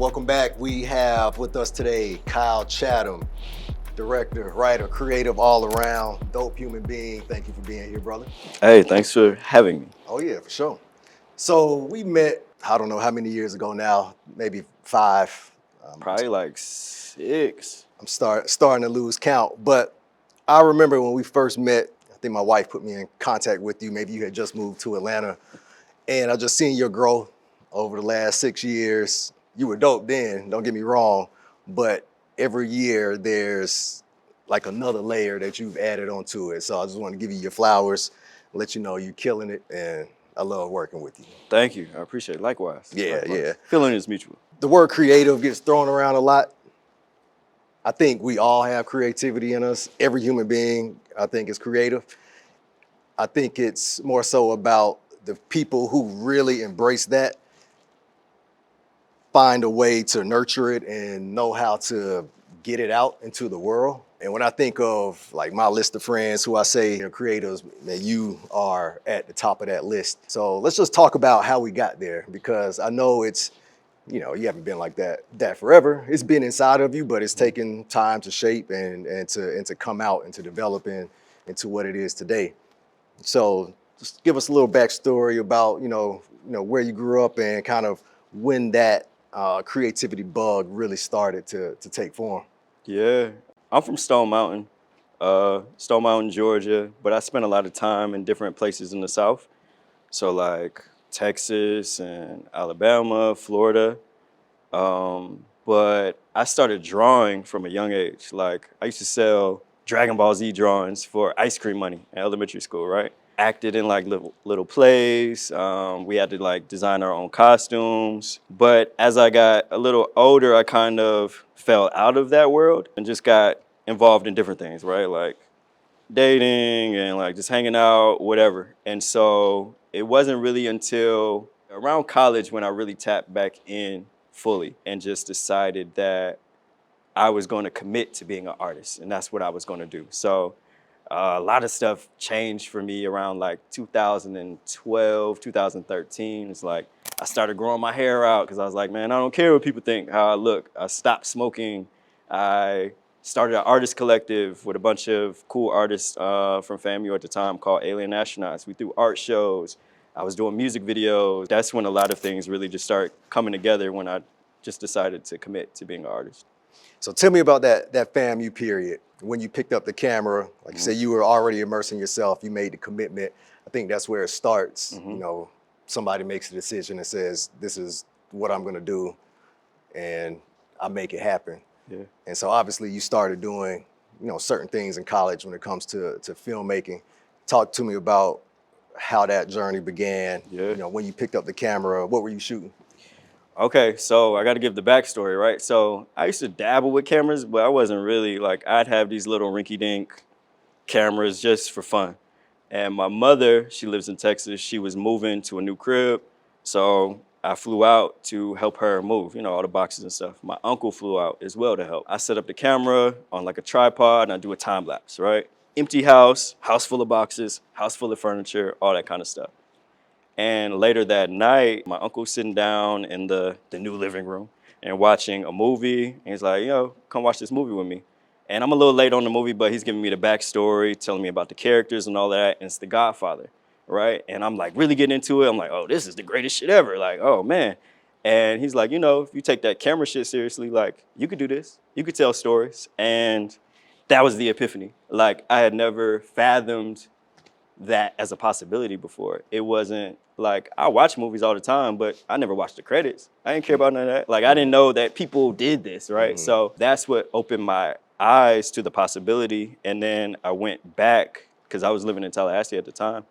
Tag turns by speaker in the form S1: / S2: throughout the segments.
S1: welcome back. We have with us today Kyle Chattam, director, writer, creative, all around, dope human being. Thank you for being here, brother.
S2: Hey, thanks for having me.
S1: Oh yeah, for sure. So we met, I don't know how many years ago now, maybe 5.
S2: Probably like 6.
S1: I'm starting to lose count, but I remember when we first met. I think my wife put me in contact with you. Maybe you had just moved to Atlanta, and I just seen your growth over the last 6 years. You were dope then, don't get me wrong, but every year there's like another layer that you've added onto it. So I just want to give you your flowers, let you know you're killing it, and I love working with you.
S2: Thank you. I appreciate it. Likewise.
S1: Yeah,
S2: Likewise.
S1: yeah.
S2: Feeling is mutual.
S1: The word creative gets thrown around a lot. I think we all have creativity in us. Every human being, I think, is creative. I think it's more so about the people who really embrace that, find a way to nurture it and know how to get it out into the world. And when I think of like my list of friends who I say are creators, that you are at the top of that list. So let's just talk about how we got there, because I know it's, you haven't been like that forever. It's been inside of you, but it's taken time to shape and to come out and to develop into what it is today. So just give us a little backstory about, where you grew up and kind of when that creativity bug really started to take form.
S2: Yeah. I'm from Stone Mountain, Georgia, but I spent a lot of time in different places in the South. So like Texas and Alabama, Florida. But I started drawing from a young age. Like I used to sell Dragon Ball Z drawings for ice cream money in elementary school, right? Acted in like little plays. We had to like design our own costumes. But as I got a little older, I kind of fell out of that world and just got involved in different things, right? Like dating and like just hanging out, whatever. And so it wasn't really until around college when I really tapped back in fully and just decided that I was going to commit to being an artist, and that's what I was going to do. So a lot of stuff changed for me around like 2012, 2013. It's like I started growing my hair out because I was like, man, I don't care what people think, how I look. I stopped smoking. I started an artist collective with a bunch of cool artists from FAMU at the time called Alien Astronauts. We threw art shows. I was doing music videos. That's when a lot of things really just started coming together when I just decided to commit to being an artist.
S1: So tell me about that FAMU period when you picked up the camera. Like you said, you were already immersing yourself. You made the commitment. I think that's where it starts. Somebody makes a decision and says, "This is what I'm going to do," and I make it happen.
S2: Yeah.
S1: And so obviously you started doing, certain things in college when it comes to filmmaking. Talk to me about how that journey began.
S2: Yeah.
S1: When you picked up the camera, what were you shooting?
S2: Okay, so I got to give the backstory, right? So I used to dabble with cameras, but I wasn't really like, I'd have these little rinky-dink cameras just for fun. And my mother, she lives in Texas. She was moving to a new crib. So I flew out to help her move, all the boxes and stuff. My uncle flew out as well to help. I set up the camera on like a tripod and I do a time lapse, right? Empty house, house full of boxes, house full of furniture, all that kind of stuff. And later that night, my uncle's sitting down in the new living room and watching a movie. And he's like, come watch this movie with me. And I'm a little late on the movie, but he's giving me the backstory, telling me about the characters and all that. And it's The Godfather, right? And I'm like really getting into it. I'm like, oh, this is the greatest shit ever. Like, oh, man. And he's like, if you take that camera shit seriously, like, you could do this. You could tell stories. And that was the epiphany. Like, I had never fathomed that as a possibility before. It wasn't like, I watch movies all the time, but I never watched the credits. I didn't care about none of that. Like, I didn't know that people did this, right? So that's what opened my eyes to the possibility. And then I went back, because I was living in Tallahassee at the time.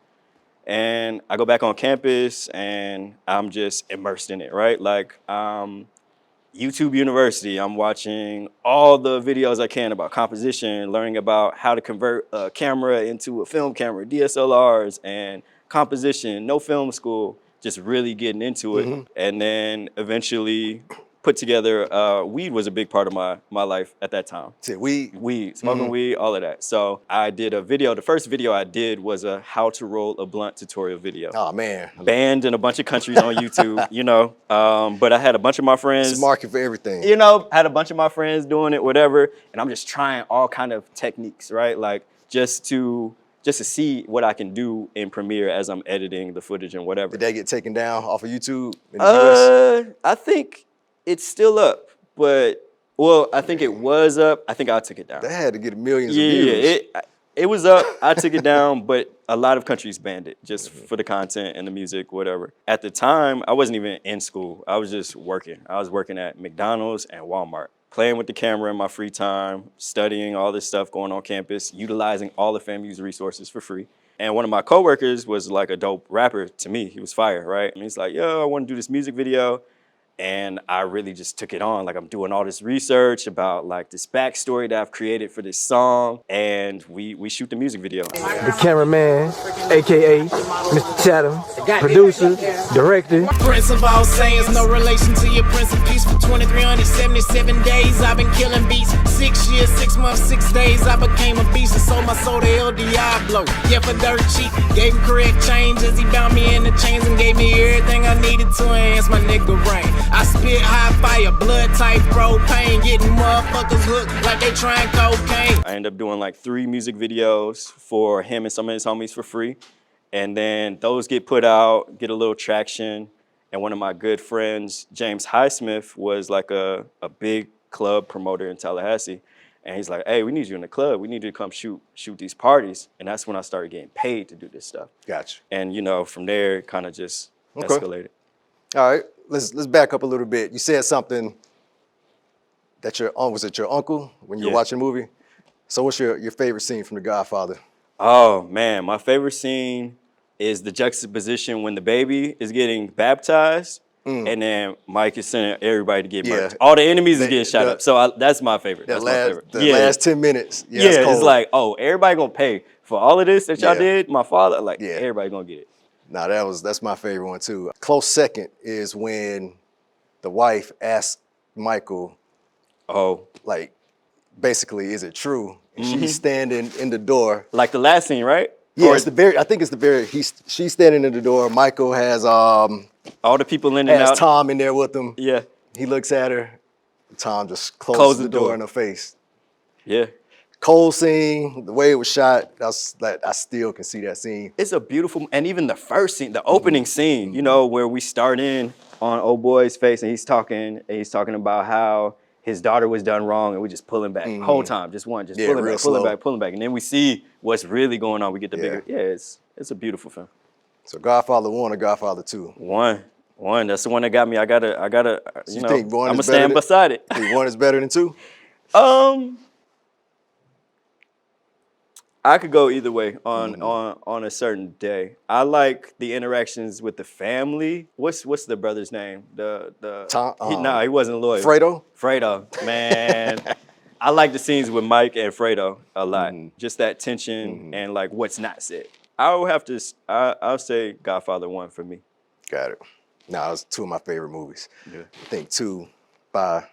S2: And I go back on campus and I'm just immersed in it, right? Like, YouTube University, I'm watching all the videos I can about composition, learning about how to convert a camera into a film camera, DSLRs, and composition, no film school, just really getting into it. And then eventually put together, weed was a big part of my life at that time.
S1: Shit,
S2: Weed, smoking weed, all of that. So I did a video. The first video I did was a how to roll a blunt tutorial video.
S1: Oh man,
S2: Banned in a bunch of countries on YouTube, you know. But I had a bunch of my
S1: it's
S2: friends,
S1: a market for everything.
S2: you know, had a bunch of my friends doing it, whatever. And I'm just trying all kind of techniques, right? Like just to see what I can do in Premiere as I'm editing the footage and whatever.
S1: Did they get taken down off of YouTube in the US?
S2: I think it's still up, but well, I think it was up. I think I took it down.
S1: They had to get millions
S2: Yeah,
S1: of views.
S2: it was up. I took it down, but a lot of countries banned it just for the content and the music, whatever. At the time, I wasn't even in school. I was just working. I was working at McDonald's and Walmart, playing with the camera in my free time, studying all this stuff going on campus, utilizing all the FAMU's resources for free. And one of my coworkers was like a dope rapper to me. He was fire, right? And he's like, yo, I want to do this music video. And I really just took it on. Like I'm doing all this research about like this backstory that I've created for this song. And we shoot the music video.
S3: The cameraman, AKA Mr. Chattam, producer, director.
S4: Prince of all sayings, no relation to your Prince of Peace. For 2,377 days, I've been killing beats. 6 years, 6 months, 6 days, I became a beast and sold my soul to El Diablo. Yeah, for dirt cheap, gave him correct change as he bound me in the chains and gave me everything I needed to enhance my nigga reign. I spit high fire, blood type propane, getting motherfuckers hooked like they trying cocaine.
S2: I ended up doing like 3 music videos for him and some of his homies for free. And then those get put out, get a little traction. And one of my good friends, James Highsmith, was like a big club promoter in Tallahassee. And he's like, hey, we need you in the club. We need you to come shoot these parties. And that's when I started getting paid to do this stuff.
S1: Gotcha.
S2: And, you know, from there, it kind of just
S1: Okay.
S2: escalated.
S1: All right, let's back up a little bit. You said something that was it your uncle when you were
S2: Yeah.
S1: watching the movie? So what's your favorite scene from The Godfather?
S2: Oh, man, my favorite scene is the juxtaposition when the baby is getting baptized and then Mike is sending everybody to get murdered.
S1: Yeah.
S2: All the enemies is getting shot
S1: the-
S2: up. So that's my favorite. That's my favorite.
S1: The last 10 minutes.
S2: Yeah,
S1: it's cold.
S2: it's like, oh, everybody gonna pay for all of this that y'all
S1: Yeah.
S2: did. My father, like,
S1: Yeah.
S2: everybody gonna get it.
S1: Nah, that's my favorite one too. Close second is when the wife asks Michael,
S2: Oh,
S1: like, basically, is it true? And she's standing in the door.
S2: like the last scene, right?
S1: Yeah,
S2: Or
S1: I think it's the very, she's standing in the door. Michael has
S2: all the people in and out.
S1: Tom in there with him.
S2: Yeah,
S1: He looks at her. Tom just
S2: Close
S1: closes
S2: the
S1: the door
S2: door.
S1: in her face.
S2: yeah.
S1: Cold scene, the way it was shot, that's like I still can see that scene.
S2: It's a beautiful, and even the first scene, the opening scene, you know, where we start in on old boy's face and he's talking about how his daughter was done wrong and we just pulling back whole time, just
S1: Yeah,
S2: pulling
S1: real
S2: back,
S1: slow.
S2: pulling back. And then we see what's really going on. We get the
S1: Yeah.
S2: bigger, it's a beautiful film.
S1: So Godfather 1 or Godfather 2?
S2: One, that's the one that got me. I gotta, you know,
S1: think one
S2: I'm gonna
S1: is better
S2: stand
S1: than-
S2: beside it.
S1: Think 1 is better than 2?
S2: I could go either way on a certain day. I like the interactions with the family. What's the brother's name? The
S1: Tom-
S2: he wasn't loyal.
S1: Fredo?
S2: Man. I like the scenes with Mike and Fredo a lot. Just that tension and like what's not said. I'll say Godfather 1 for me.
S1: Got it. Nah, it's 2 of my favorite movies.
S2: Yeah.
S1: I think 2 by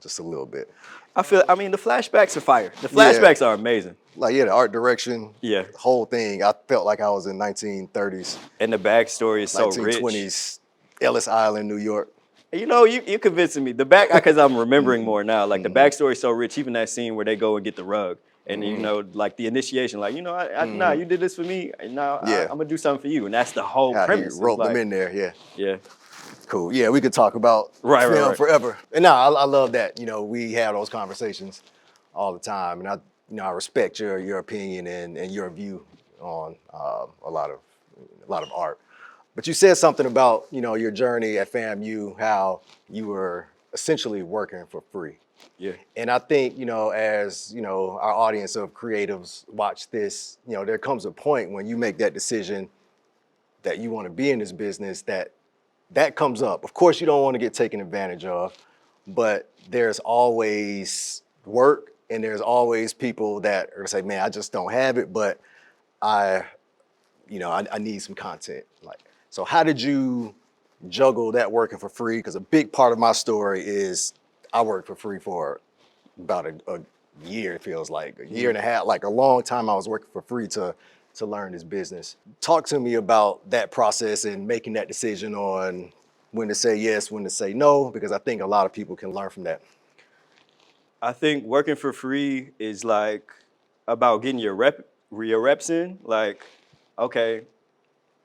S1: just a little bit.
S2: I mean, the flashbacks are fire. The flashbacks are amazing.
S1: Like, yeah, the art direction,
S2: Yeah.
S1: the whole thing. I felt like I was in 1930s,
S2: And the backstory is so rich.
S1: 1920s, Ellis Island, New York.
S2: You know, you convincing me. The back, because I'm remembering more now. Like the backstory is so rich. Even that scene where they go and get the rug, and you know, like the initiation. Like, you know, nah, you did this for me. Now
S1: Yeah.
S2: I'm gonna do something for you, and that's the whole
S1: How he
S2: premise. It's
S1: wrote
S2: like,
S1: them in there, yeah.
S2: Yeah,
S1: Cool. Yeah, we could talk about
S2: Right,
S1: film
S2: right.
S1: forever. And no, I love that. You know, we have those conversations all the time, and I respect your opinion and your view on a lot of art. But you said something about, you know, your journey at FAMU, how you were essentially working for free.
S2: yeah,
S1: And I think, you know, as, you know, our audience of creatives watch this, you know, there comes a point when you make that decision that you want to be in this business that comes up. Of course, you don't want to get taken advantage of, but there's always work and there's always people that are gonna say, man, I just don't have it, but I need some content. Like, so how did you juggle that working for free? Because a big part of my story is I worked for free for about a year, it feels like, a year and a half, like a long time I was working for free to learn this business. Talk to me about that process and making that decision on when to say yes, when to say no, because I think a lot of people can learn from that.
S2: I think working for free is like about getting your reps in. Like, okay,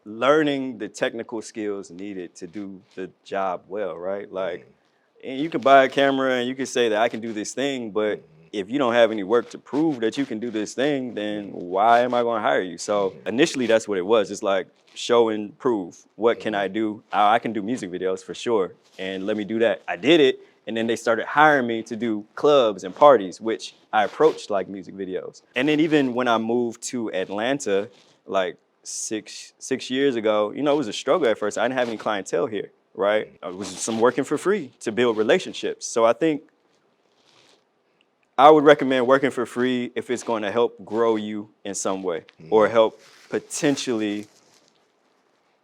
S2: learning the technical skills needed to do the job well, right? Like, and you can buy a camera and you can say that I can do this thing, but if you don't have any work to prove that you can do this thing, then why am I going to hire you? So initially, that's what it was. It's like show and prove. What can I do? I can do music videos for sure, and let me do that. I did it, and then they started hiring me to do clubs and parties, which I approached like music videos. And then even when I moved to Atlanta, like six years ago, you know, it was a struggle at first. I didn't have any clientele here, right? I was some working for free to build relationships. So I think I would recommend working for free if it's going to help grow you in some way or help potentially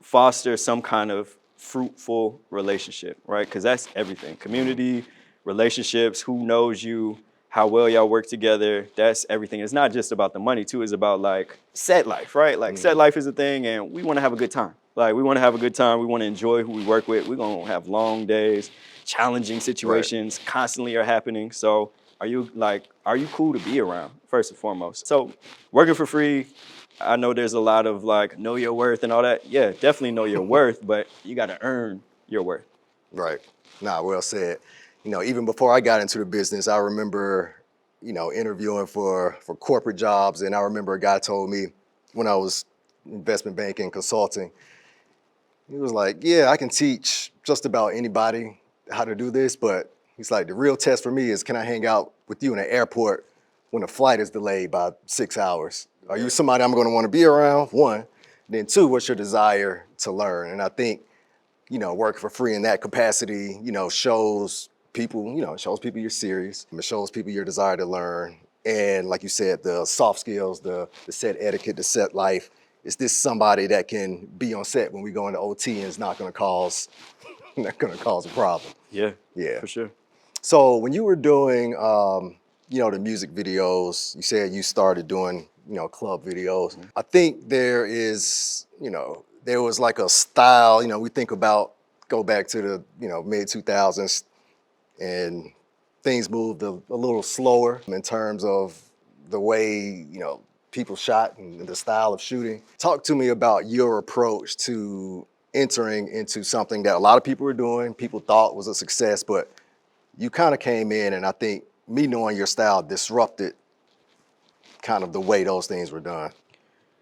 S2: foster some kind of fruitful relationship, right? Because that's everything. Community, relationships, who knows you, how well y'all work together, that's everything. It's not just about the money too, it's about like set life, right? Like set life is a thing and we want to have a good time. Like we want to have a good time, we want to enjoy who we work with. We're going to have long days, challenging situations constantly are happening. So are you cool to be around, first and foremost? So working for free, I know there's a lot of like know your worth and all that. Yeah, definitely know your worth, but you got to earn your worth.
S1: Right. Nah, well said. You know, even before I got into the business, I remember, you know, interviewing for corporate jobs. And I remember a guy told me when I was investment banking, consulting, he was like, yeah, I can teach just about anybody how to do this, but he's like, the real test for me is can I hang out with you in an airport when a flight is delayed by 6 hours? Are you somebody I'm going to want to be around? One. Then two, what's your desire to learn? And I think, you know, working for free in that capacity, you know, shows people you're serious. It shows people your desire to learn. And like you said, the soft skills, the set etiquette, the set life. Is this somebody that can be on set when we go into OT and is not going to cause a problem?
S2: Yeah,
S1: Yeah,
S2: for sure.
S1: So when you were doing, you know, the music videos, you said you started doing, you know, club videos. I think there is, you know, there was like a style, you know, we think about, go back to the, you know, mid 2000s and things moved a little slower in terms of the way, you know, people shot and the style of shooting. Talk to me about your approach to entering into something that a lot of people were doing, people thought was a success, but you kind of came in and I think me knowing your style disrupted kind of the way those things were done.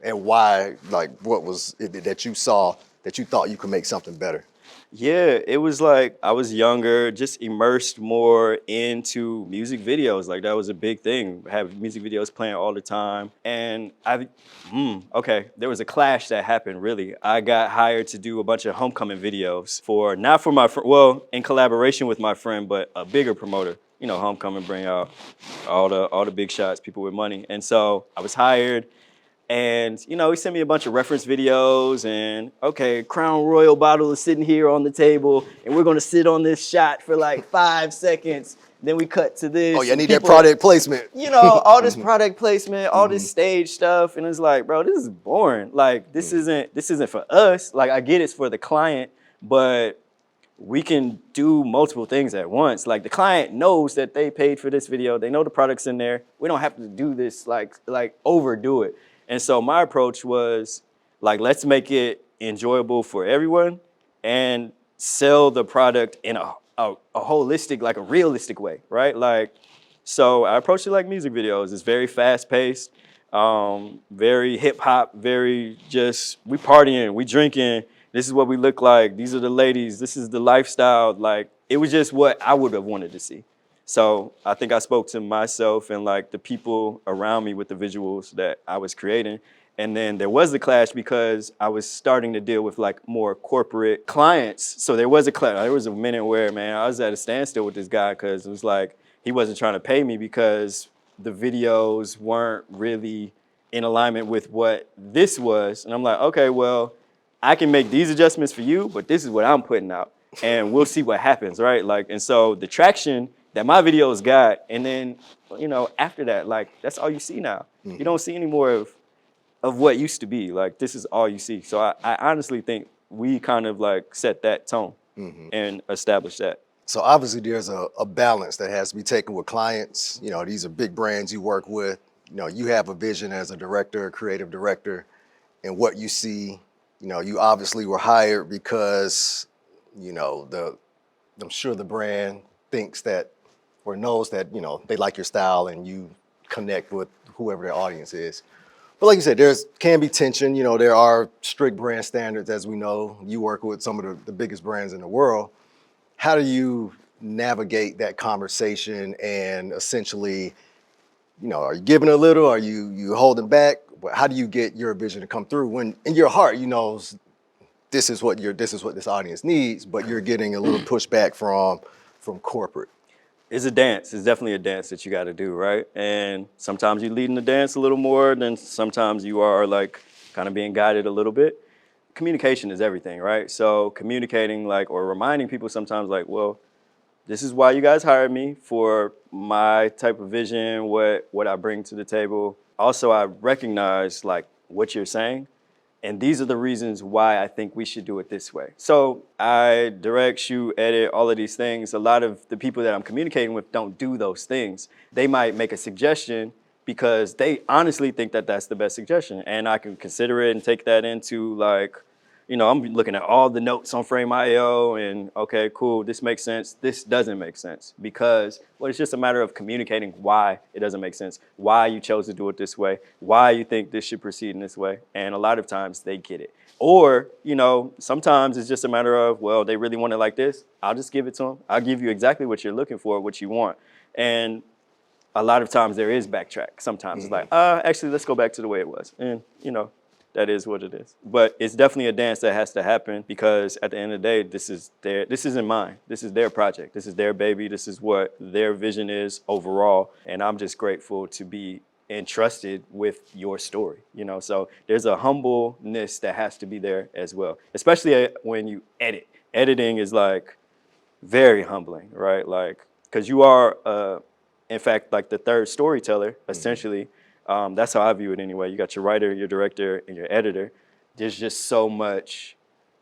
S1: And why, like, what was it that you saw that you thought you could make something better?
S2: Yeah, it was like I was younger, just immersed more into music videos. Like that was a big thing. Have music videos playing all the time. And there was a clash that happened really. I got hired to do a bunch of homecoming videos not for my friend, in collaboration with my friend, but a bigger promoter. You know, homecoming bring out all the big shots, people with money. And so I was hired. And, you know, he sent me a bunch of reference videos and, okay, Crown Royal bottle is sitting here on the table and we're going to sit on this shot for like 5 seconds. Then we cut to this.
S1: Oh, yeah, I need that product placement.
S2: You know, all this product placement, all this stage stuff. And it's like, bro, this is boring. Like, this isn't for us. Like, I get it's for the client, but we can do multiple things at once. Like the client knows that they paid for this video. They know the product's in there. We don't have to do this, like overdo it. And so my approach was like, let's make it enjoyable for everyone and sell the product in a holistic, like a realistic way, right? Like, so I approached it like music videos. It's very fast paced, very hip hop, very just, we partying, we drinking. This is what we look like. These are the ladies. This is the lifestyle. Like, it was just what I would have wanted to see. So I think I spoke to myself and like the people around me with the visuals that I was creating. And then there was the clash because I was starting to deal with like more corporate clients. So there was a clash. There was a minute where, man, I was at a standstill with this guy because it was like he wasn't trying to pay me because the videos weren't really in alignment with what this was. And I'm like, okay, well, I can make these adjustments for you, but this is what I'm putting out, and we'll see what happens, right? Like, and so the traction that my videos got, and then, after that, like, that's all you see now. You don't see any more of what used to be. Like, this is all you see. So I honestly think we kind of like set that tone and established that.
S1: So obviously there's a balance that has to be taken with clients. These are big brands you work with. You have a vision as a director, creative director, and what you see. You obviously were hired because, I'm sure the brand thinks that or knows that, they like your style and you connect with whoever their audience is. But like you said, can be tension. There are strict brand standards, as we know. You work with some of the biggest brands in the world. How do you navigate that conversation and essentially, are you giving a little? Are you holding back? How do you get your vision to come through when in your heart, this is what this audience needs, but you're getting a little pushback from corporate?
S2: It's a dance. It's definitely a dance that you got to do, right? And sometimes you're leading the dance a little more than sometimes you are like kind of being guided a little bit. Communication is everything, right? So communicating like or reminding people sometimes like, well, this is why you guys hired me for my type of vision, what I bring to the table. Also, I recognize like what you're saying. And these are the reasons why I think we should do it this way. So I direct, shoot, edit, all of these things. A lot of the people that I'm communicating with don't do those things. They might make a suggestion because they honestly think that that's the best suggestion. And I can consider it and take that into like, I'm looking at all the notes on Frame.io and okay, cool, this makes sense. This doesn't make sense because, well, it's just a matter of communicating why it doesn't make sense, why you chose to do it this way, why you think this should proceed in this way. And a lot of times they get it. Or, sometimes it's just a matter of, well, they really want it like this. I'll just give it to them. I'll give you exactly what you're looking for, what you want. And a lot of times there is backtrack. Sometimes it's like, actually, let's go back to the way it was. And, that is what it is. But it's definitely a dance that has to happen because at the end of the day, this isn't mine. This is their project. This is their baby. This is what their vision is overall. And I'm just grateful to be entrusted with your story, So there's a humbleness that has to be there as well, especially when you edit. Editing is like very humbling, right? Like, because you are, in fact, like the third storyteller, essentially. That's how I view it anyway. You got your writer, your director, and your editor. There's just so much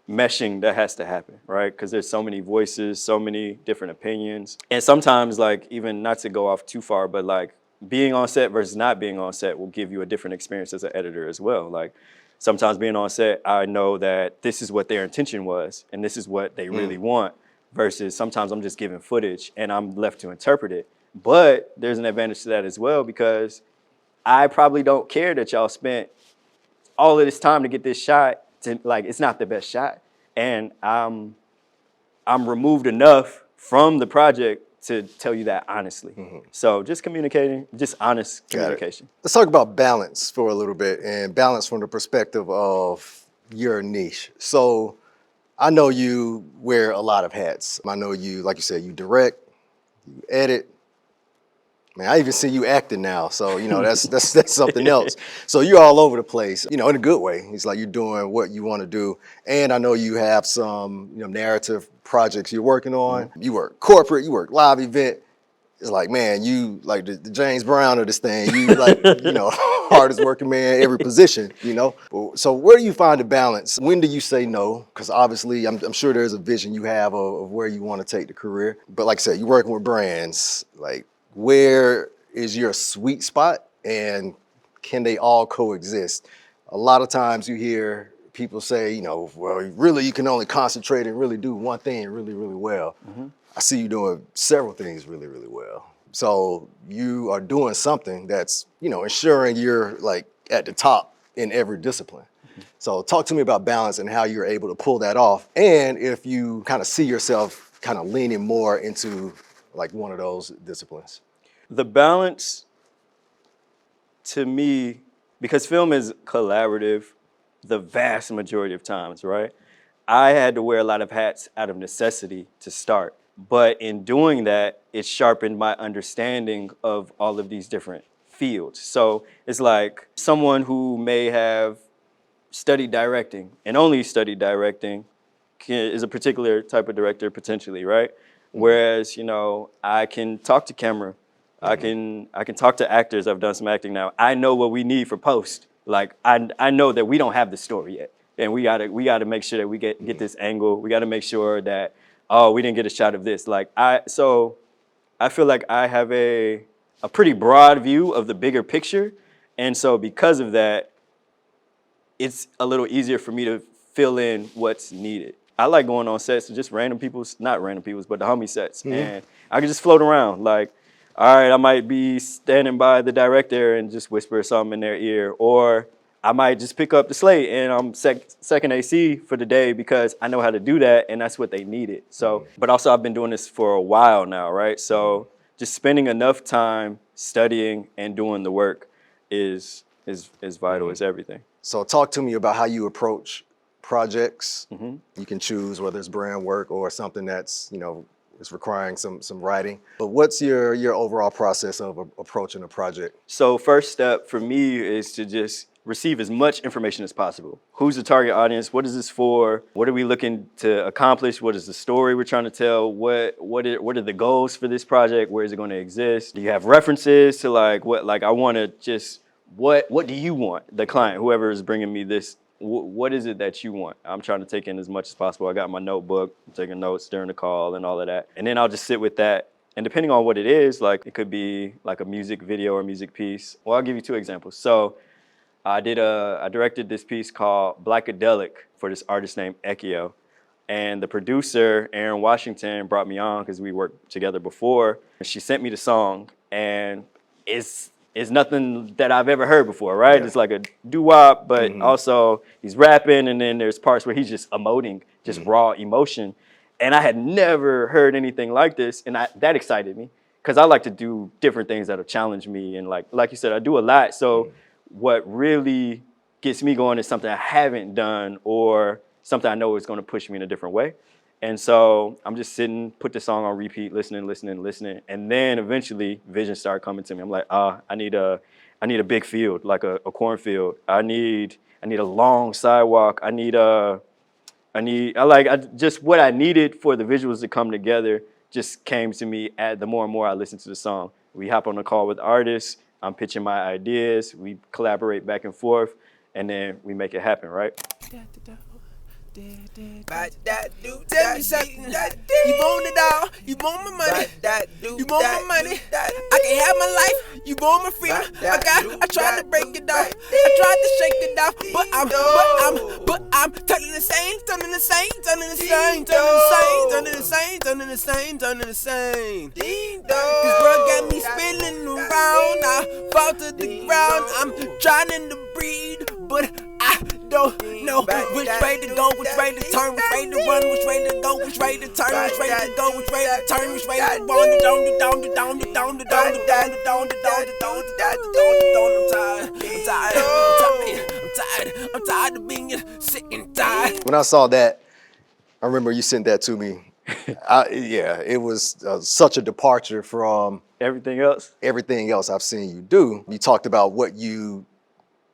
S2: meshing that has to happen, right? Because there's so many voices, so many different opinions. And sometimes, like, even not to go off too far, but like being on set versus not being on set will give you a different experience as an editor as well. Like sometimes being on set, I know that this is what their intention was and this is what they really want versus sometimes I'm just giving footage and I'm left to interpret it. But there's an advantage to that as well because I probably don't care that y'all spent all of this time to get this shot to like it's not the best shot. And I'm removed enough from the project to tell you that honestly. So just communicating, just honest communication.
S1: Let's talk about balance for a little bit and balance from the perspective of your niche. So I know you wear a lot of hats. I know you, like you said, you direct, you edit. Man, I even see you acting now, so that's something else. So you're all over the place, in a good way. It's like you're doing what you want to do, and I know you have some, narrative projects you're working on. You work corporate, you work live event. It's like, man, you like the James Brown of this thing. You like, hardest working man, every position. So where do you find the balance? When do you say no? Because obviously, I'm sure there's a vision you have of where you want to take the career. But like I said, you're working with brands, like. Where is your sweet spot and can they all coexist? A lot of times you hear people say, well, really you can only concentrate and really do one thing really, really well. I see you doing several things really, really well. So you are doing something that's, ensuring you're like at the top in every discipline. So talk to me about balance and how you're able to pull that off. And if you kind of see yourself kind of leaning more into like one of those disciplines.
S2: The balance to me, because film is collaborative the vast majority of times, right? I had to wear a lot of hats out of necessity to start. But in doing that, it sharpened my understanding of all of these different fields. So it's like someone who may have studied directing and only studied directing is a particular type of director potentially, right? Whereas, you know, I can talk to camera. I can talk to actors. I've done some acting now. I know what we need for post. Like I know that we don't have the story yet. And we gotta make sure that we get this angle. We gotta make sure that, oh, we didn't get a shot of this. So I feel like I have a pretty broad view of the bigger picture. And so because of that, it's a little easier for me to fill in what's needed. I like going on sets to just random people's, not random people's, but the homie sets. And I can just float around. Like, all right, I might be standing by the director and just whisper something in their ear. Or I might just pick up the slate and I'm second AC for the day because I know how to do that and that's what they needed. So, but also I've been doing this for a while now, right? So just spending enough time studying and doing the work is vital, is everything.
S1: So talk to me about how you approach projects. You can choose whether it's brand work or something that's, you know, is requiring some writing. But what's your overall process of approaching a project?
S2: So first step for me is to just receive as much information as possible. Who's the target audience? What is this for? What are we looking to accomplish? What is the story we're trying to tell? What are the goals for this project? Where is it going to exist? Do you have references to I want to just, what do you want? The client, whoever is bringing me this, what is it that you want? I'm trying to take in as much as possible. I got my notebook, I'm taking notes during the call and all of that. And then I'll just sit with that. And depending on what it is, like it could be like a music video or music piece. Well, I'll give you 2 examples. So I directed this piece called Blackadelic for this artist named Ekio. And the producer, Aaron Washington, brought me on because we worked together before. And she sent me the song, and it's nothing that I've ever heard before, right? Yeah. It's like a doo-wop, but also he's rapping, and then there's parts where he's just emoting, just raw emotion. And I had never heard anything like this, and that excited me because I like to do different things that'll challenge me. And like you said, I do a lot. So what really gets me going is something I haven't done or something I know is going to push me in a different way. And so I'm just sitting, put the song on repeat, listening. And then eventually visions start coming to me. I'm like, I need a big field, like a cornfield. I need a long sidewalk. Just what I needed for the visuals to come together just came to me the more and more I listened to the song. We hop on a call with artists. I'm pitching my ideas. We collaborate back and forth, and then we make it happen, right?
S5: Tell me something. You want it all. You want my money. You want my money. I can have my life. You want my freedom. I tried to break it off. I tried to shake it off. But I'm turning the same. This world got me spinning around. I fall to the ground. I'm trying to breathe, but I don't know which way to go, which way to turn, which way to run, which way to go, which way to turn, which way to go, which way to turn, which way to I'm tired of being sick and tired.
S1: When I saw that, I remember you sent that to me. It was such a departure from
S2: Everything else
S1: I've seen you do. You talked about what you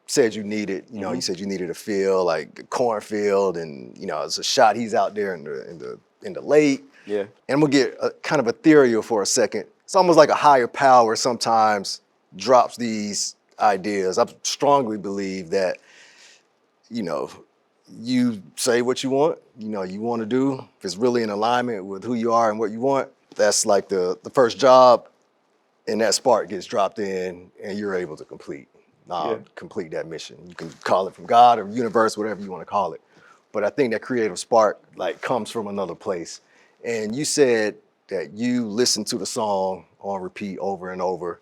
S1: said you needed. You know, you said you needed a feel like a cornfield, and you know, it's a shot. He's out there in the lake.
S2: Yeah.
S1: And I'm gonna get kind of ethereal for a second. It's almost like a higher power sometimes drops these ideas. I strongly believe that, you know, you say what you want, you know, you want to do. If it's really in alignment with who you are and what you want, that's like the first job, and that spark gets dropped in and you're able to complete that mission. You can call it from God or universe, whatever you want to call it. But I think that creative spark like comes from another place. And you said that you listen to the song on repeat over and over.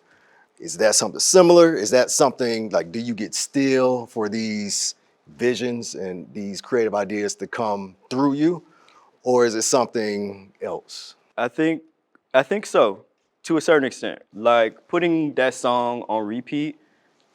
S1: Is that something similar? Is that something like, do you get still for these visions and these creative ideas to come through you? Or is it something else?
S2: I think so, to a certain extent. Like putting that song on repeat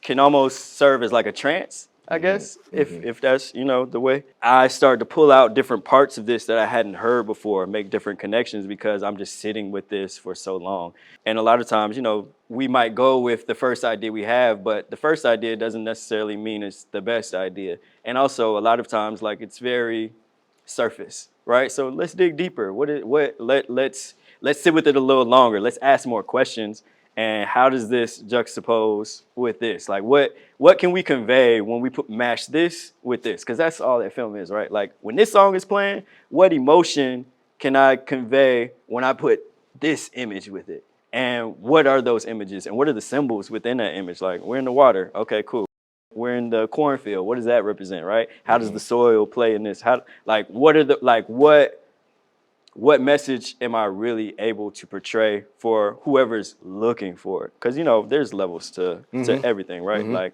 S2: can almost serve as like a trance. I guess, if that's, the way. I started to pull out different parts of this that I hadn't heard before, make different connections because I'm just sitting with this for so long. And a lot of times, we might go with the first idea we have, but the first idea doesn't necessarily mean it's the best idea. And also a lot of times, like, it's very surface, right? So let's dig deeper. Let's sit with it a little longer. Let's ask more questions. And how does this juxtapose with this? Like, what can we convey when we mash this with this? Because that's all that film is, right? Like, when this song is playing, what emotion can I convey when I put this image with it? And what are those images? And what are the symbols within that image? Like, we're in the water. Okay, cool. We're in the cornfield. What does that represent, right? How does the soil play in this? What message am I really able to portray for whoever's looking for it? Because, there's levels to everything, right? Like,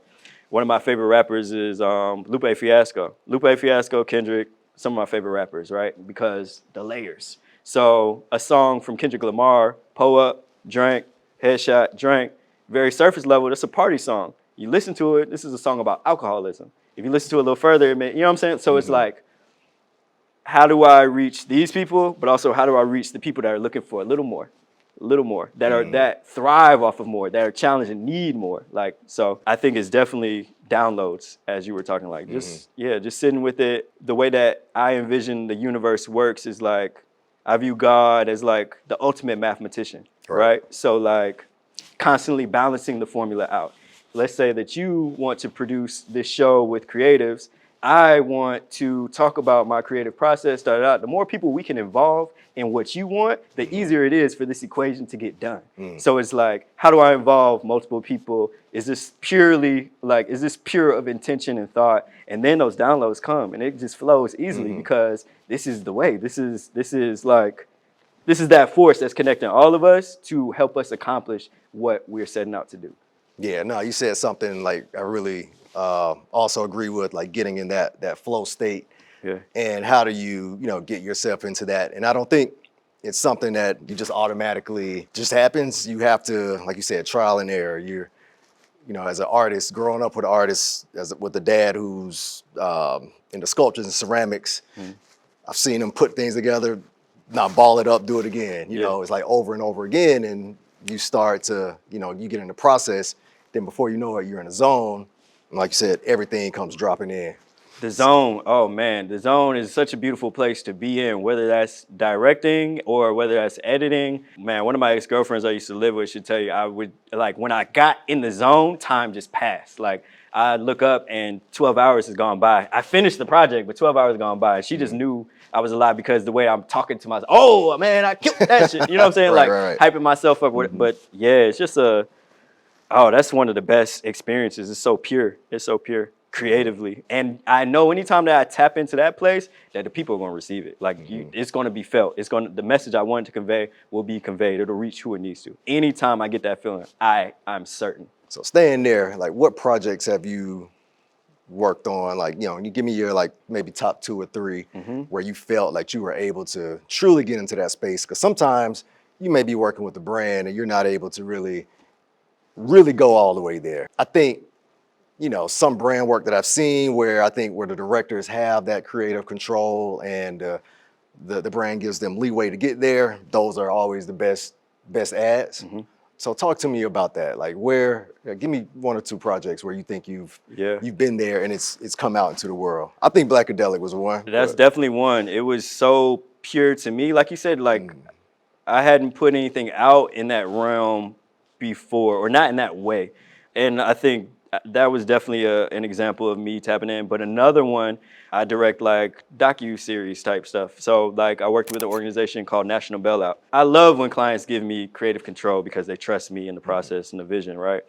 S2: one of my favorite rappers is Lupe Fiasco. Lupe Fiasco, Kendrick, some of my favorite rappers, right? Because the layers. So a song from Kendrick Lamar, Pull Up, Drank, Headshot, Drank, very surface level, that's a party song. You listen to it, this is a song about alcoholism. If you listen to it a little further, you know what I'm saying? So it's like, how do I reach these people, but also how do I reach the people that are looking for a little more, that thrive off of more, that are challenged and need more. Like, so I think it's definitely downloads, as you were talking, like just sitting with it. The way that I envision the universe works is like, I view God as like the ultimate mathematician, right? So like constantly balancing the formula out. Let's say that you want to produce this show with creatives. I want to talk about my creative process. The more people we can involve in what you want, the easier it is for this equation to get done. So it's like, how do I involve multiple people? Is this pure of intention and thought? And then those downloads come and it just flows easily because this is the way. This is that force that's connecting all of us to help us accomplish what we're setting out to do.
S1: Yeah, no, you said something like I really also agree with, like getting in that flow state.
S2: Yeah.
S1: And how do you get yourself into that? And I don't think it's something that you just automatically just happens. You have to, like you said, trial and error. You're, as an artist, growing up with artists, with a dad who's into sculptures and ceramics, I've seen him put things together, not ball it up, do it again. You know, it's like over and over again, and you start to, you get in the process. Then before you know it, you're in a zone. And like you said, everything comes dropping in.
S2: The zone, oh man, the zone is such a beautiful place to be in, whether that's directing or whether that's editing. Man, one of my ex-girlfriends I used to live with should tell you, I would, like, when I got in the zone, time just passed. Like, I'd look up and 12 hours has gone by. I finished the project, but 12 hours has gone by. She just knew I was alive because the way I'm talking to myself, oh man, I killed that shit. You know what I'm saying?
S1: Right.
S2: Hyping myself up. But yeah, it's just that's one of the best experiences. It's so pure. It's so pure creatively. And I know anytime that I tap into that place, that the people are going to receive it. Like, it's going to be felt. The message I wanted to convey will be conveyed. It'll reach who it needs to. Anytime I get that feeling, I'm certain.
S1: So staying there, like, what projects have you worked on? Like, you give me your, like, maybe top 2 or 3 where you felt like you were able to truly get into that space. Because sometimes you may be working with a brand and you're not able to really go all the way there. I think, some brand work that I've seen where the directors have that creative control and the brand gives them leeway to get there, those are always the best ads. So talk to me about that. Like, give me 1 or 2 projects where you think you've been there and it's come out into the world. I think Blackadelic was one.
S2: That's definitely one. It was so pure to me. Like you said, like, I hadn't put anything out in that realm before, or not in that way. And I think that was definitely an example of me tapping in. But another one, I direct like docu-series type stuff. So like I worked with an organization called National Bailout. I love when clients give me creative control because they trust me in the process and the vision, right?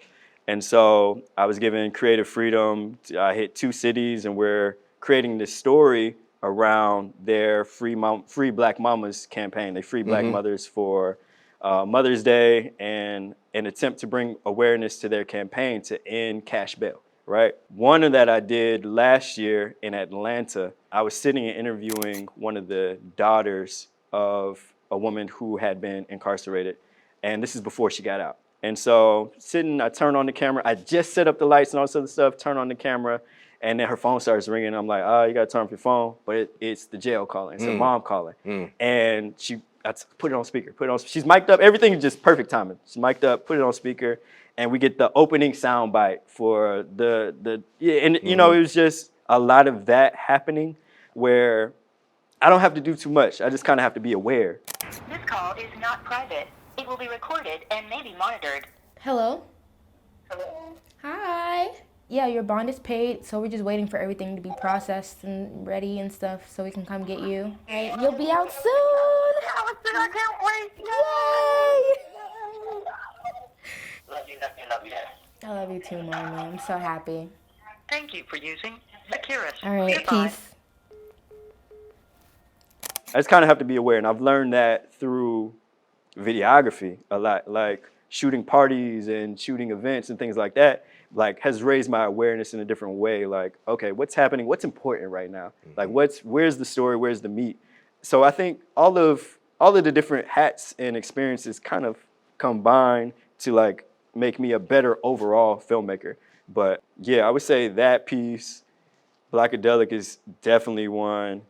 S2: And so I was given creative freedom. I hit 2 cities and we're creating this story around their Free Black Mamas campaign. They free Black mothers for Mother's Day and an attempt to bring awareness to their campaign to end cash bail, right? One of that I did last year in Atlanta. I was sitting and interviewing one of the daughters of a woman who had been incarcerated, and this is before she got out. And so sitting, I turn on the camera. I just set up the lights and all this other stuff, turn on the camera, And then her phone starts ringing. I'm like, oh, you got to turn off your phone. But it's the jail calling. It's her mom calling. And I put it on speaker. She's mic'd up. Everything is just perfect timing. She's mic'd up, put it on speaker. And we get the opening sound bite for and you know, it was just a lot of that happening where I don't have to do too much. I just kind of have to be aware.
S6: This call is not private. It will be recorded and may be monitored.
S7: Hello?
S6: Hello?
S7: Hi. Yeah, your bond is paid, so we're just waiting for everything to be processed and ready and stuff so we can come get you. All right, you'll be out soon.
S6: I can't wait.
S7: Yay!
S6: Love you.
S7: I love you too, Mommy. I'm so happy.
S6: Thank you for using Securus.
S7: All right,
S6: Goodbye.
S7: peace.
S2: I just kind of have to be aware. And I've learned that through videography a lot, like shooting parties and shooting events and things like that, like has raised my awareness in a different way. Like, okay, what's happening? What's important right now? Like where's the story? Where's the meat? So I think all of the different hats and experiences kind of combine to like make me a better overall filmmaker. But yeah, I would say that piece, Blackadelic is definitely one.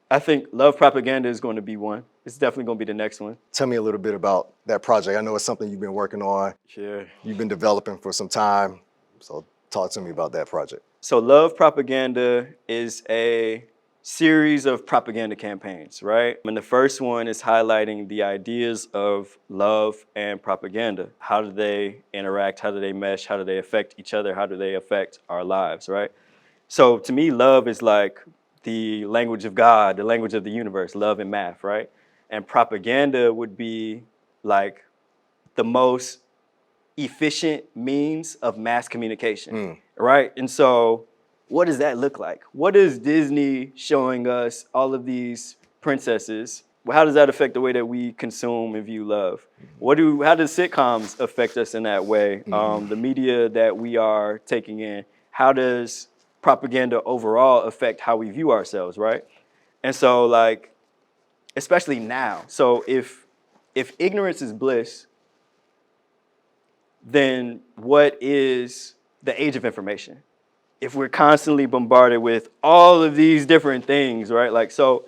S2: I think Love Propaganda is going to be one. It's definitely going to be the next one.
S1: Tell me a little bit about that project. I know it's something you've been working on.
S2: Yeah.
S1: You've been developing for some time. So talk to me about that project.
S2: So Love Propaganda is a series of propaganda campaigns, right? And the first one is highlighting the ideas of love and propaganda. How do they interact? How do they mesh? How do they affect each other? How do they affect our lives, right? So to me, love is like the language of God, the language of the universe, love and math, right? And propaganda would be like the most efficient means of mass communication, right? And so what does that look like? What is Disney showing us all of these princesses? How does that affect the way that we consume and view love? How does sitcoms affect us in that way? The media that we are taking in, how does propaganda overall affect how we view ourselves, right? And so like, especially now, so if ignorance is bliss, then what is the age of information? If we're constantly bombarded with all of these different things, right? Like, so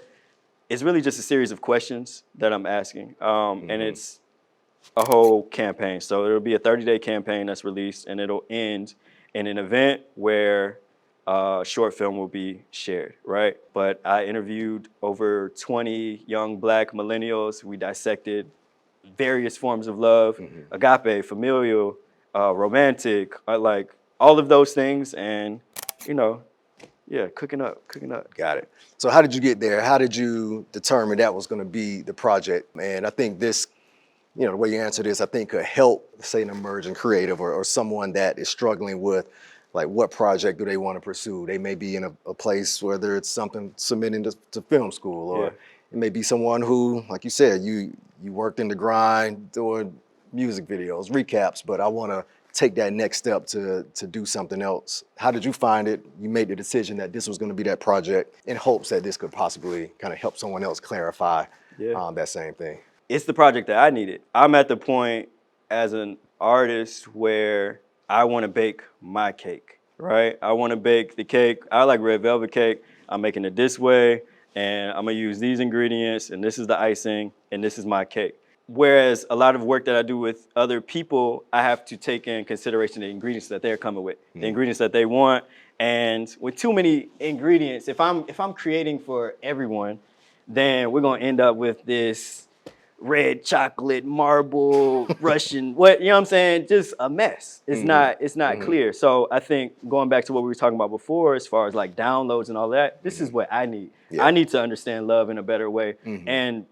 S2: it's really just a series of questions that I'm asking. And it's a whole campaign. So it'll be a 30-day campaign that's released, and it'll end in an event where a short film will be shared, right? But I interviewed over 20 young Black millennials. We dissected various forms of love, agape, familial, romantic, like all of those things, and cooking up.
S1: Got it. So how did you get there? How did you determine that was going to be the project? And I think this, the way you answer this, I think could help, say, an emerging creative or someone that is struggling with, like, what project do they want to pursue? They may be in a place, whether it's something submitting to film school, or it may be someone who, like you said, you worked in the grind doing music videos, recaps, but I want to take that next step to do something else. How did you find it? You made the decision that this was going to be that project in hopes that this could possibly kind of help someone else clarify that same thing.
S2: It's the project that I needed. I'm at the point as an artist where I want to bake my cake, right? I want to bake the cake. I like red velvet cake. I'm making it this way, and I'm going to use these ingredients, and this is the icing, and this is my cake. Whereas a lot of work that I do with other people, I have to take in consideration the ingredients that they're coming with, the ingredients that they want. And with too many ingredients, if I'm creating for everyone, then we're gonna end up with this red chocolate marble Russian, you know what I'm saying? Just a mess. It's not clear. So I think going back to what we were talking about before, as far as like downloads and all that, this is what I need. I need to understand love in a better way. And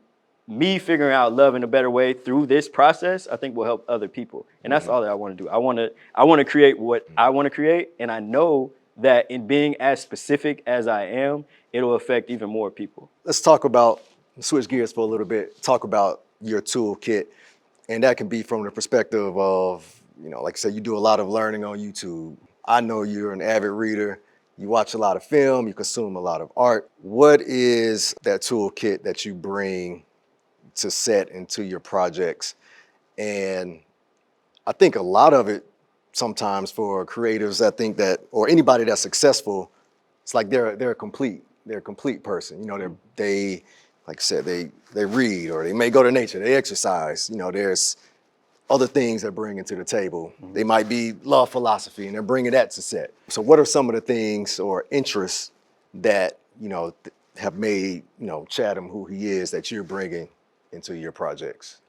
S2: me figuring out love in a better way through this process, I think will help other people. And that's all that I want to do. I want to create what I want to create. And I know that in being as specific as I am, it'll affect even more people.
S1: Let's switch gears for a little bit, talk about your toolkit. And that can be from the perspective of, like I said, you do a lot of learning on YouTube. I know you're an avid reader. You watch a lot of film, you consume a lot of art. What is that toolkit that you bring to set into your projects? And I think a lot of it sometimes for creatives, I think that, or anybody that's successful, it's like they're a complete person. You know, they like I said, they read, or they may go to nature, they exercise. You know, there's other things they're bringing to the table. They might be love philosophy, and they're bringing that to set. So what are some of the things or interests that, you know, have made, you know, Chattam who he is that you're bringing into your projects?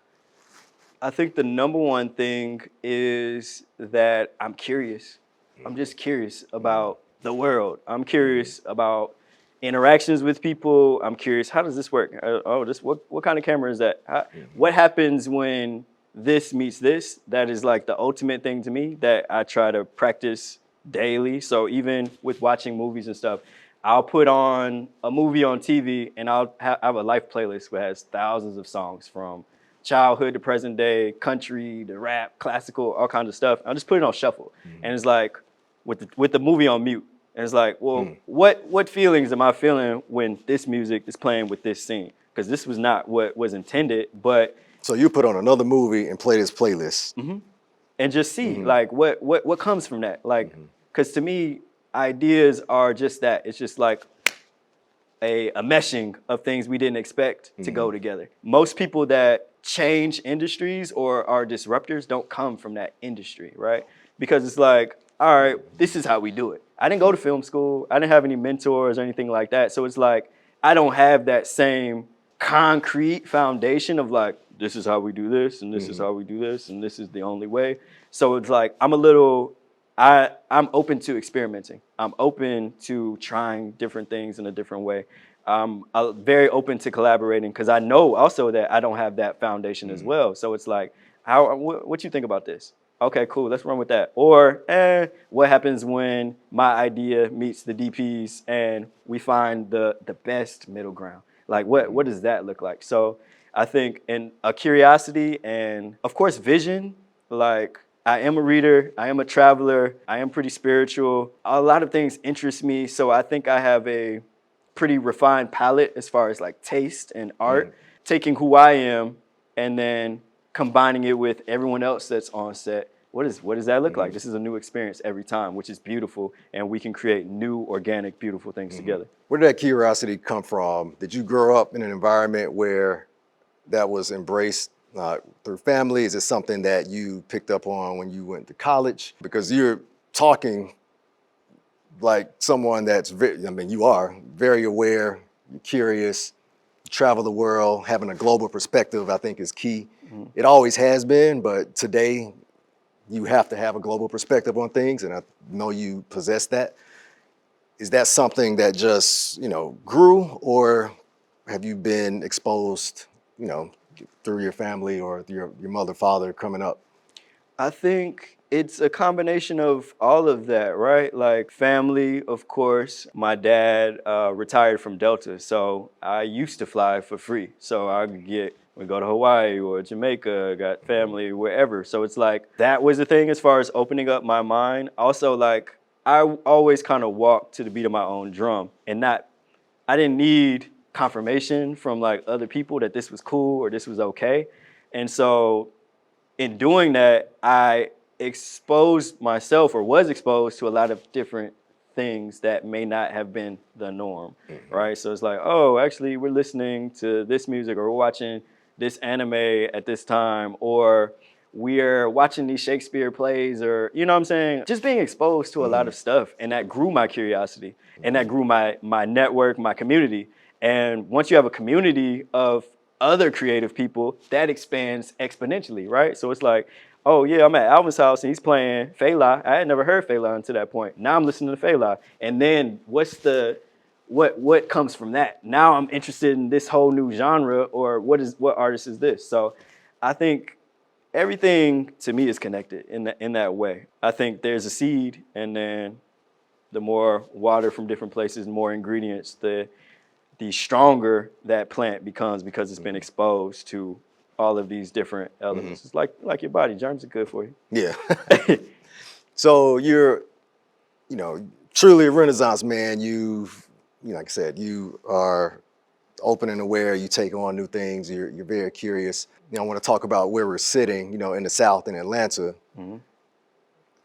S2: I think the number one thing is that I'm curious. I'm just curious about the world. I'm curious about interactions with people. I'm curious, how does this work? What kind of camera is that? What happens when this meets this? That is like the ultimate thing to me that I try to practice daily. So even with watching movies and stuff, I'll put on a movie on TV and I have a life playlist that has thousands of songs from childhood to present day, country to rap, classical, all kinds of stuff. I'll just put it on shuffle. And it's like with the movie on mute. And it's like, well, what feelings am I feeling when this music is playing with this scene? Because this was not what was intended, but
S1: So you put on another movie and play this playlist.
S2: and just see like what comes from that. Like, because to me, ideas are just that. It's just like a meshing of things we didn't expect to go together. Most people that change industries or are disruptors don't come from that industry, right? Because it's like, all right, this is how we do it. I didn't go to film school. I didn't have any mentors or anything like that. So it's like, I don't have that same concrete foundation of like, this is how we do this, and this is how we do this, and this is the only way. So it's like, I'm open to experimenting. I'm open to trying different things in a different way. I'm very open to collaborating because I know also that I don't have that foundation as well. So it's like, what you think about this? Okay, cool, let's run with that. Or, what happens when my idea meets the DP's and we find the best middle ground? Like, what does that look like? So I think in a curiosity and, of course, vision, like, I am a reader, I am a traveler, I am pretty spiritual. A lot of things interest me, so I think I have a pretty refined palette as far as like taste and art, taking who I am and then combining it with everyone else that's on set. What does that look like? This is a new experience every time, which is beautiful, and we can create new, organic, beautiful things together.
S1: Where did that curiosity come from? Did you grow up in an environment where that was embraced through family? Is it something that you picked up on when you went to college? Because you're talking like someone that's you are very aware, you're curious, you travel the world, having a global perspective, I think is key. It always has been, but today you have to have a global perspective on things, and I know you possess that. Is that something that just, you know, grew, or have you been exposed, you know, through your family or your mother, father coming up?
S2: I think it's a combination of all of that, right? Like family, of course. My dad retired from Delta, so I used to fly for free. So we go to Hawaii or Jamaica, got family wherever. So it's like that was the thing as far as opening up my mind. Also, like I always kind of walked to the beat of my own drum, and I didn't need confirmation from like other people that this was cool or this was okay. And so in doing that, I exposed myself or was exposed to a lot of different things that may not have been the norm, right? So it's like, oh, actually, we're listening to this music or we're watching this anime at this time, or we're watching these Shakespeare plays, or, you know what I'm saying? Just being exposed to a lot of stuff, and that grew my curiosity, and that grew my network, my community. And once you have a community of other creative people, that expands exponentially, right? So it's like, oh yeah, I'm at Alvin's house and he's playing Fela. I had never heard Fela until that point. Now I'm listening to Fela. And then what comes from that? Now I'm interested in this whole new genre, or what artist is this? So I think everything to me is connected in that way. I think there's a seed, and then the more water from different places, more ingredients, the stronger that plant becomes because it's been exposed to all of these different elements. It's like your body. Germs are good for you.
S1: Yeah. So you're, you know, truly a Renaissance man. Like I said, you are open and aware. You take on new things. You're very curious. You know, I want to talk about where we're sitting, you know, in the South in Atlanta.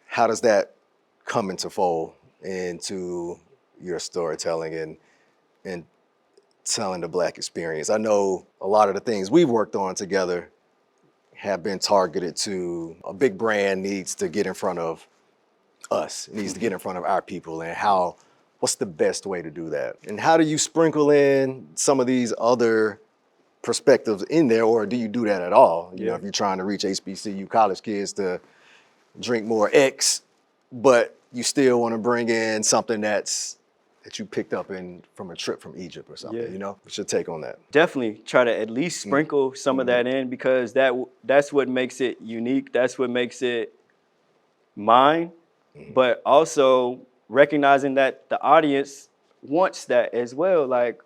S1: How does that come into fold into, your storytelling and telling the Black experience. I know a lot of the things we've worked on together have been targeted to a big brand needs to get in front of us, needs to get in front of our people, and what's the best way to do that? And how do you sprinkle in some of these other perspectives in there, or do you do that at all? You know, if you're trying to reach HBCU college kids to drink more X, but you still want to bring in something that you picked up from a trip from Egypt or something, you know? What's your take on that?
S2: Definitely try to at least sprinkle some of that in, because that's what makes it unique. That's what makes it mine. But also recognizing that the audience wants that as well. Like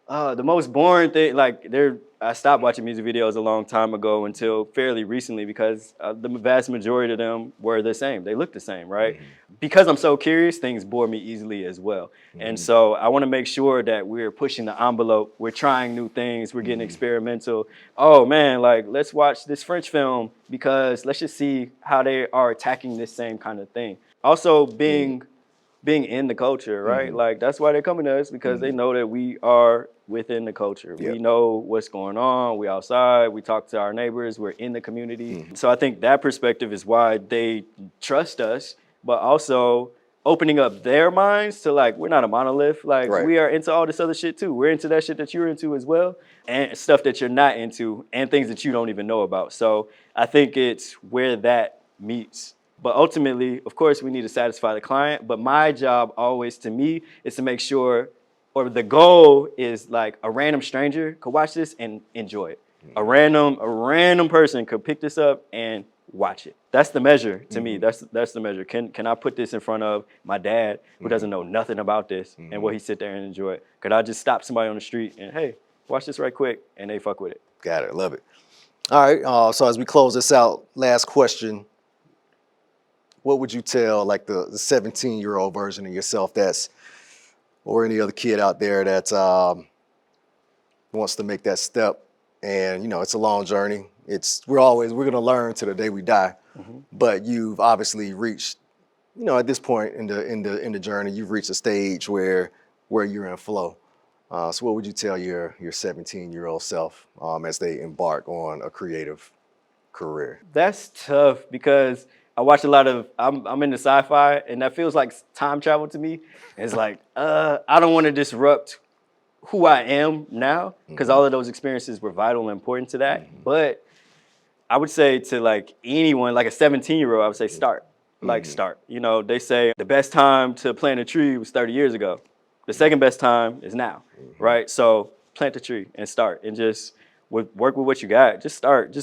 S2: the most boring thing, I stopped watching music videos a long time ago until fairly recently, because the vast majority of them were the same. They look the same, right? Because I'm so curious, things bore me easily as well. And so I want to make sure that we're pushing the envelope. We're trying new things. We're getting experimental. Oh man, like let's watch this French film because let's just see how they are attacking this same kind of thing. Also being in the culture, right? Like that's why they're coming to us, because they know that we are within the culture. We know what's going on. We outside. We talk to our neighbors. We're in the community. So I think that perspective is why they trust us, but also opening up their minds to like, we're not a monolith. Like we are into all this other shit too. We're into that shit that you're into as well, and stuff that you're not into, and things that you don't even know about. So I think it's where that meets. But ultimately, of course, we need to satisfy the client. But my job always, to me, is to make sure, or the goal is like a random stranger could watch this and enjoy it. A random person could pick this up and watch it. That's the measure to me. That's the measure. Can I put this in front of my dad who doesn't know nothing about this, and will he sit there and enjoy it? Could I just stop somebody on the street and, hey, watch this right quick, and they fuck with it?
S1: Got it. Love it. All right. So as we close this out, last question. What would you tell like the 17-year-old version of yourself or any other kid out there that wants to make that step? And you know, it's a long journey. We're gonna learn to the day we die. But you've obviously reached, you know, at this point in the journey, you've reached a stage where you're in flow. So what would you tell your 17-year-old self as they embark on a creative career?
S2: That's tough, because I watch a lot of, I'm into sci-fi, and that feels like time travel to me. It's like, I don't want to disrupt who I am now, because all of those experiences were vital and important to that. But I would say to like anyone, like a 17-year-old, I would say start. Like start. You know, they say the best time to plant a tree was 30 years ago. The second best time is now, right? So plant a tree and start, and just work with what you got. Just start.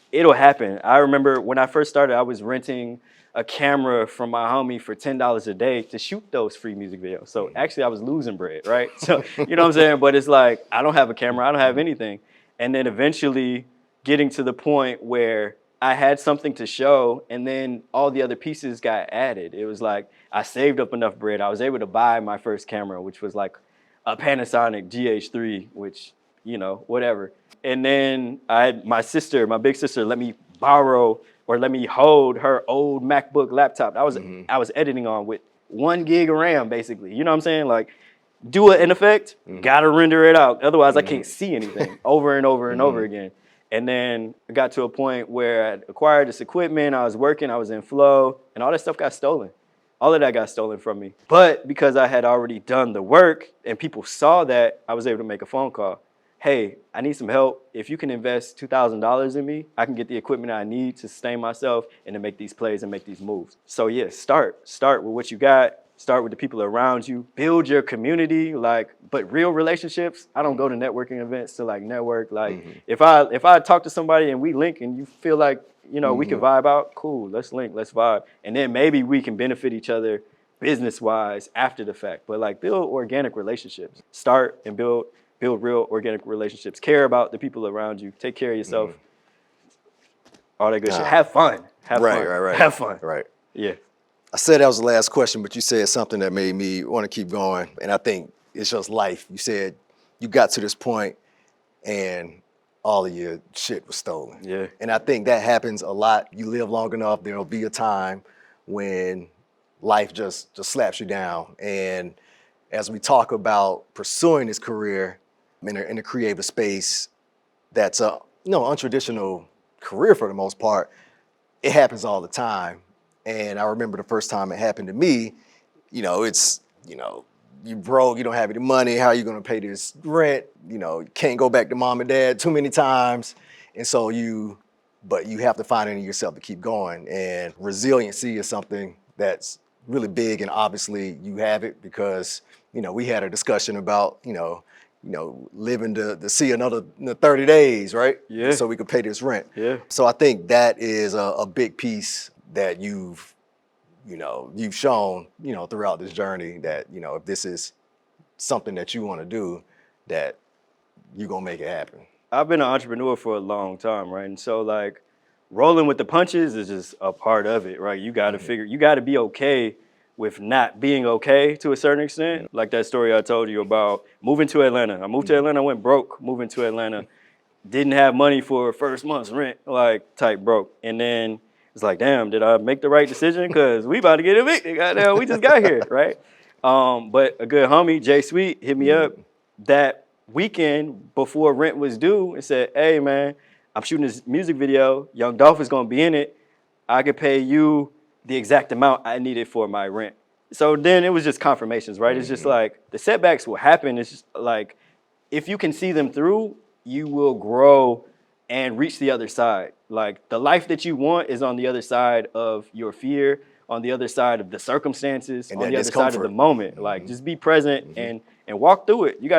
S2: It'll happen. I remember when I first started, I was renting a camera from my homie for $10 a day to shoot those free music videos. So actually I was losing bread, right? So, you know what I'm saying? But it's like, I don't have a camera, I don't have anything. And then eventually getting to the point where I had something to show, and then all the other pieces got added. It was like, I saved up enough bread. I was able to buy my first camera, which was like a Panasonic GH3, which, you know, whatever. And then I had my big sister, let me borrow or let me hold her old MacBook laptop. I was editing on with 1 gig of RAM, basically. You know what I'm saying? Like, do an effect, gotta render it out. Otherwise, I can't see anything over and over and over again. And then I got to a point where I acquired this equipment. I was working, I was in flow, and all that stuff got stolen. All of that got stolen from me. But because I had already done the work and people saw that, I was able to make a phone call. Hey, I need some help. If you can invest $2,000 in me, I can get the equipment I need to sustain myself and to make these plays and make these moves. So yeah, start with what you got. Start with the people around you. Build your community, but real relationships. I don't go to networking events to network. If I talk to somebody and we link and you feel like, you know, we can vibe out, cool, let's link, let's vibe. And then maybe we can benefit each other business-wise after the fact. But build organic relationships. Start and build real organic relationships. Care about the people around you. Take care of yourself. All that good shit. Have fun.
S1: Right.
S2: Have fun.
S1: Right.
S2: Yeah.
S1: I said that was the last question, but you said something that made me want to keep going. And I think it's just life. You said you got to this point and all of your shit was stolen.
S2: Yeah.
S1: And I think that happens a lot. You live long enough, there'll be a time when life just slaps you down and as we talk about pursuing this career in a creative space that's a untraditional career for the most part, it happens all the time. And I remember the first time it happened to me, it's, you broke, you don't have any money, how are you gonna pay this rent? You can't go back to mom and dad too many times. And so but you have to find it in yourself to keep going. And resiliency is something that's really big, and obviously you have it because, we had a discussion about, living to see another 30 days, right?
S2: Yeah.
S1: So we could pay this rent.
S2: Yeah.
S1: So I think that is a big piece that you've shown, throughout this journey that, if this is something that you want to do, that you're going to make it happen.
S2: I've been an entrepreneur for a long time, right? And so like rolling with the punches is just a part of it, right? You got to you got to be okay with not being okay to a certain extent. Like that story I told you about moving to Atlanta. I moved to Atlanta, I went broke moving to Atlanta. Didn't have money for first month's rent, like type broke. And then it's like, damn, did I make the right decision? Because we about to get evicted. Goddamn, we just got here, right? But a good homie, Jay Sweet, hit me up that weekend before rent was due and said, hey, man, I'm shooting this music video. Young Dolph is going to be in it. I could pay you the exact amount I needed for my rent. So then it was just confirmations, right? It's just like the setbacks will happen. It's just like if you can see them through, you will grow and reach the other side. Like the life that you want is on the other side of your fear, on the other side of the circumstances,
S1: And
S2: on
S1: that
S2: the other side of the
S1: discomfort.
S2: moment. Like just be present and walk through it. You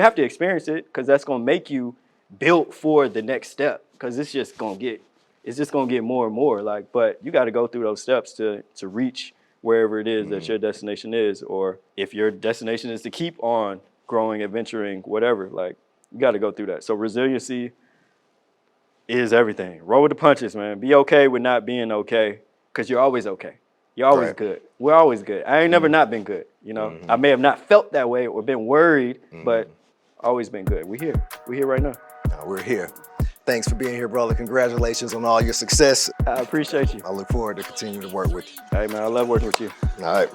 S2: have to experience it because that's gonna make you built for the next step. Because it's just gonna get more and more. Like, but you got to go through those steps to reach wherever it is that your destination is, or if your destination is to keep on growing, adventuring, whatever. Like, you got to go through that. So resiliency is everything. Roll with the punches, man. Be okay with not being okay, because you're always okay. You're always
S1: Right.
S2: good. We're always good. I ain't never not been good. I may have not felt that way or been worried, but always been good. We're here. We're here right now.
S1: We're here. Thanks for being here, brother. Congratulations on all your success.
S2: I appreciate you.
S1: I look forward to continuing to work with you.
S2: Hey, man, I love working with you.
S1: All right.